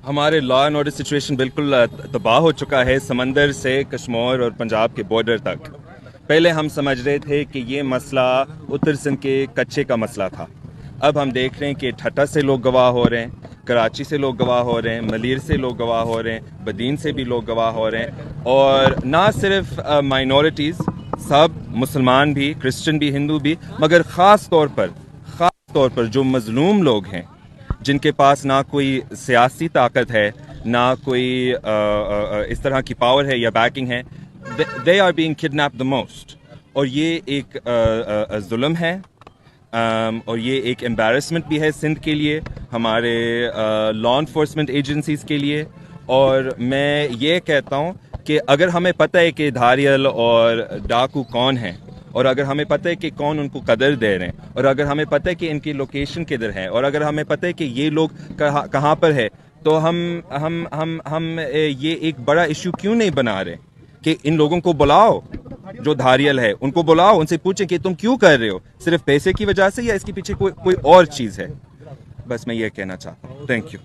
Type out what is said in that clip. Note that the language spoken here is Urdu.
ہمارے لا اینڈ آرڈر سچویشن بالکل تباہ ہو چکا ہے، سمندر سے کشمیر اور پنجاب کے بارڈر تک۔ پہلے ہم سمجھ رہے تھے کہ یہ مسئلہ اتر سندھ کے کچے کا مسئلہ تھا، اب ہم دیکھ رہے ہیں کہ ٹھٹا سے لوگ گواہ ہو رہے ہیں، کراچی سے لوگ گواہ ہو رہے ہیں، ملیر سے لوگ گواہ ہو رہے ہیں، بدین سے بھی لوگ گواہ ہو رہے ہیں، اور نہ صرف مائنورٹیز، سب مسلمان بھی، کرسچن بھی، ہندو بھی، مگر خاص طور پر جو مظلوم لوگ ہیں، جن کے پاس نہ کوئی سیاسی طاقت ہے، نہ کوئی اس طرح کی پاور ہے یا بیکنگ ہے، they are being kidnapped the most۔ اور یہ ایک ظلم ہے، اور یہ ایک embarrassment بھی ہے سندھ کے لیے، ہمارے لا انفورسمنٹ ایجنسیز کے لیے۔ اور میں یہ کہتا ہوں کہ اگر ہمیں پتہ ہے کہ دھاریل اور ڈاکو کون ہیں، اور اگر ہمیں پتہ ہے کہ کون ان کو قدر دے رہے ہیں، اور اگر ہمیں پتہ ہے کہ ان کی لوکیشن کدھر ہے، اور اگر ہمیں پتہ ہے کہ یہ لوگ کہاں پر ہے، تو ہم یہ ایک بڑا ایشو کیوں نہیں بنا رہے کہ ان لوگوں کو بلاؤ، جو دھاریل ہے ان کو بلاؤ، ان سے پوچھیں کہ تم کیوں کر رہے ہو، صرف پیسے کی وجہ سے یا اس کے پیچھے کوئی اور چیز ہے؟ بس میں یہ کہنا چاہتا ہوں۔ Thank you.